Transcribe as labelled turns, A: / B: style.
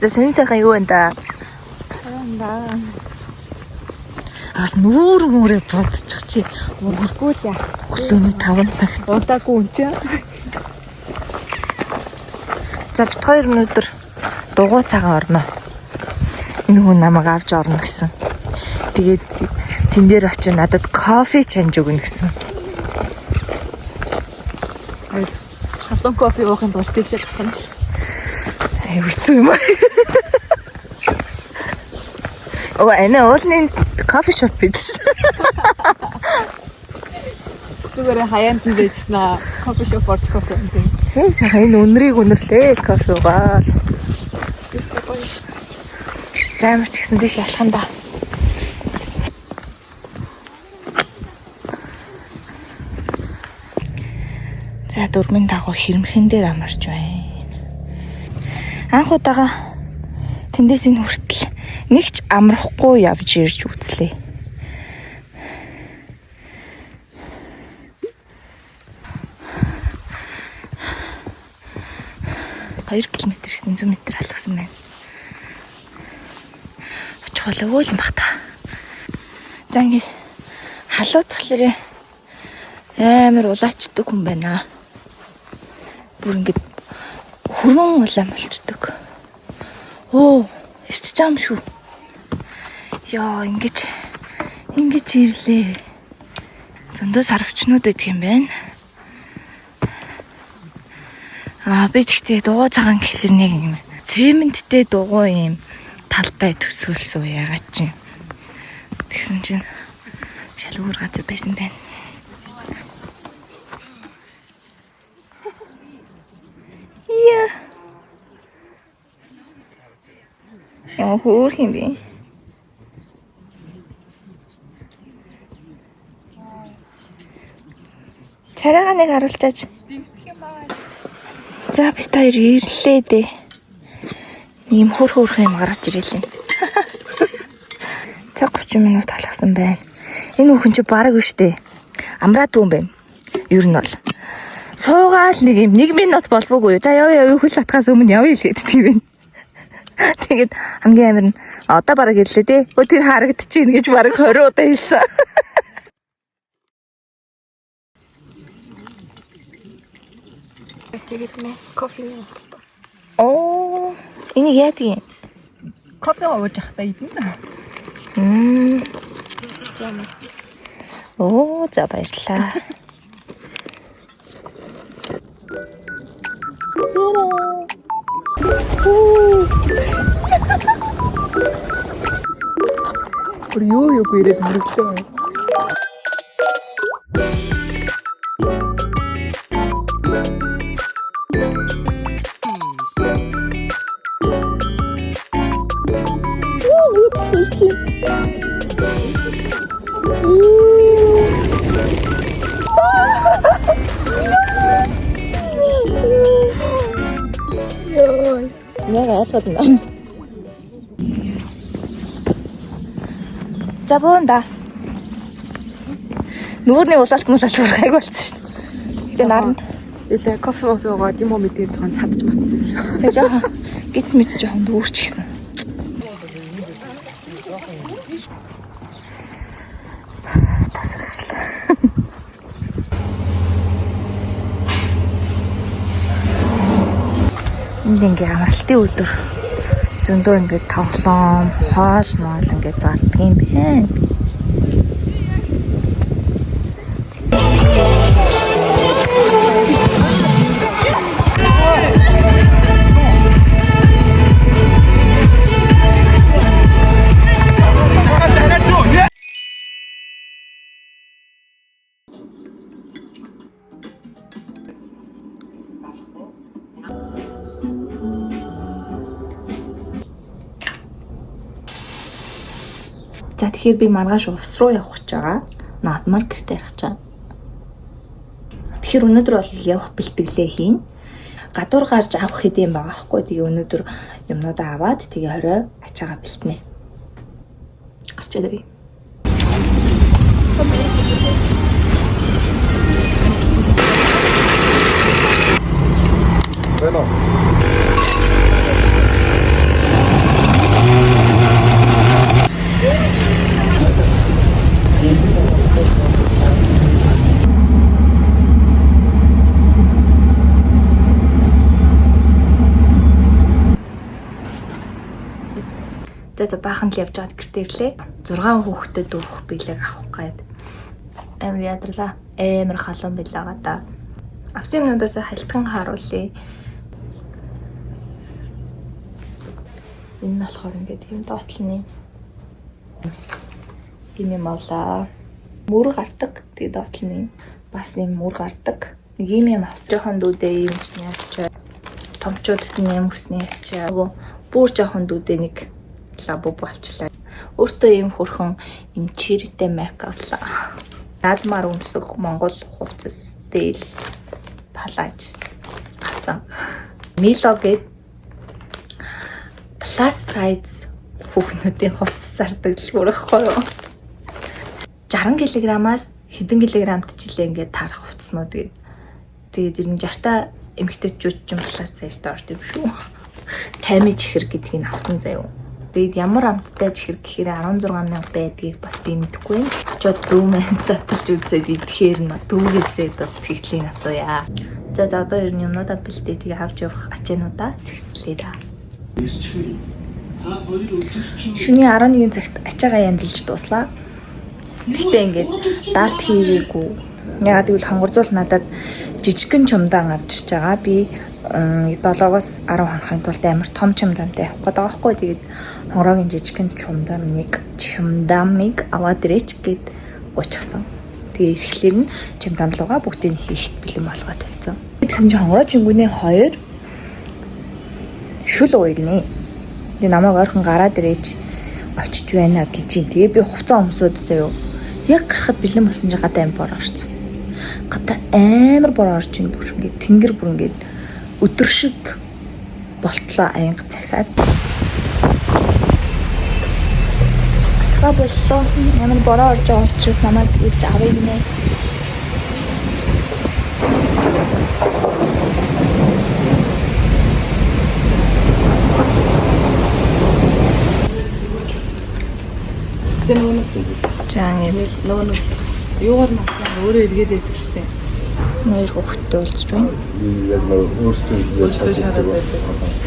A: За сонь сайхан юу вэ да?
B: Хараа.
A: Аас нүүр мөрөө бодчих чи.
B: Мөргөхгүй л яа.
A: Өглөөний 5 цагт.
B: Удаагүй үн чинь.
A: За бит 2 өнөдөр дугуй цагаан орно. Энэ хүн намайг авч орно гэсэн. Тэгээд тэн дээр очиж надад кофе чанж өгнө гэсэн.
B: Шалган кофе уухын тулд тийшээ гарах нь.
A: Ай хэцүү юм аа. Оо энэ уулын кофе шоп биш.
B: Зүгээр хаяан тийм байжснаа кофе шоп орч кофе юм.
A: Хээ сайхан энэ өнрийг өнөрлөө кофе угаа. Займч гэсэн тийш алхан да. За дөрмийн дагуу хэрэмхэн дээр амарч байна. Анх удаага тэндээс энэ хүртэл нэг ч амрахгүй явж ирж үзлээ. Хоёр километр 900 м алхсан байна. Очих болоогүй юм бах та. За ингээд халууцхлаарэ амар улаачдаг хүн байна. Бүр ингээд хөрөн улаан болчдөг. Оо, эсч чам шүү. Яа, ингэж ирлээ. Зөндөө сарвчнууд байдаг юм байна. Би тэгтээ дугуй цагаан гэхэлэр нэг юм цементтэй дугуй юм талбай төсөөлсөн ягаад чи. Тэгсэн чинь шалгуур газар байсан байна. Яа. Яа хөөр юм бэ? Царайгаа нэг харуулчаач. За бит хоёр ирлээ дээ. Ийм хөрх юм гарч ирэлээ. Цаг 30 минут алхсан байна. Энэ хүн чи бараг биш дээ. Амраад юм байна. Ер нь бол суугаал нэг юм 1 минут болбоогүй. За яв хөл атгаас өмнө явъя л гэдэг юм. Тэгээд хамгийн амир нь одоо бараг ирлээ дээ. Өө тэр харагдчихээн гэж бараг 20 удаа хэлсэн.
B: Тэгээд мэ кофе юм.
A: Оо, энийг яадаг юм?
B: Кофе ууж явахдаа идэнэ.
A: Оо, за баярлалаа.
B: Юу ирээд мөрөглөө.
A: Яг ойлгоно. За бөөнда. Нүрний улаалт мулаалт гайг болсон шүү дээ. Тэгээ наранд
B: Илээ кофе уугаад юм уу мэдээж жоохон цадж матсан юм шиг.
A: тэгээ жоохон гиз мэд жоохон дүүрч гисэн. Тасаглаа. Ингээ амралтын өдөр зөндөө ингээ тоглоом, хоол моол ингээ зардаг юм байна. За тэгэхээр би маргааш увс руу явах гэж байгаа. Наадмаар гэртээ ярих чаа. Тэгэхээр өнөөдөр бол явах бэлтгэлээ хийн. гадуур гарч авах хэдэм байгаа хгүй. Тэгээ өнөөдөр юмнуудаа аваад тэгээ орой ачаага бэлтнэ. Гарч ирээ.
C: Bueno.
A: За баахан л явж байгаад гэртээ ирлээ. 6 хүүхдэд дүүрэх билег авах гээд амар ядрлаа. Амар халуун билегаа да. Авсан юмнуудаас халтхан харуулъя. Энэ нь болохоор ингээд юм доотлоны гинэ мавла мөр гардаг. Тэгээ доотлоны бас юм мөр гардаг. Нэг юм австрийн дүүдээ юм усны авчаа. Томчуудад нь юм усны авчаа. Нөгөө бүр жоохон дүүдээ нэг лабо авчлаа. Өөртөө юм хөрхөн юм чирэтэй мейк авлаа. Наадмаар өмсөх Монгол хувцас стил палаж гасан. Мило гээд plus size хүүхнүүдийн хувцас зардаг л бүрэхгүй юу. 60 кг-аас хэдэн килограммт ч илээ ингээд тарах хувцснууд гээд. Тэгээд ер нь 60-та эмэгтэйчүүд ч юм plus size-тай орж юм шүү. Тайми чихэр гэдгийг нь авсан заяа. Тэгээд ямар амттай чихэр гэхээр 16,000 байдгийг бас би мэдэхгүй. Очоод дүүмэн заталж үзээд идэхээр нь дүүгээсээ бас тэгтлийн асууя. За одоо ер нь юмнуудаа бэлдээ тэгээ авч явах ачаануудаа цэгцлээ да. Шөнийн 11 цагт ачаагаа янзлж дууслаа. Гэтэ ингээд даалт хийгээгүй. Ягаад гэвэл хонгорзуул надад жижигхэн чумдаан авчирч байгаа. Би 7-оос 10 хонохын тулд амар том чумдаантай авах гэдэг байгаа хгүй. Тэгээд хонгорогийн жижигхэн чумдаамыг аваад ирээч гэд уучсан. Тэгээ ирэхлээр нь чумдаамлууга бүгдийг хийхэд бэлэн болгоод тавьсан. Тэгсэн чинь хонгороо чингүнээ 2 шүл уйгнэ. Тэгээ намайг ойрхон гараад ирээч очиж байна гэж юм. Тэгээ би хувцас өмсөд заяа. Яг гарахад бэлэн болсон чинь гадаа амар бор орсон. Гадаа амар бор орж ийн бүр ингээд тэнгэр бүр ингээд өдөр шиг болтлоо аянга захиад. Алхаа боллоо. Ямар бороо орж байгаа учраас намайг ирж авъя гинэ.
B: Тэр нөгөө
A: За ингэ
B: нөгөө юугаар наснаа өөрөө эргээд байдаг штеп.
A: нэр хөвгтөө уулзч байна.
C: Яг өөртөө
B: Өөртөө шараад байдаг.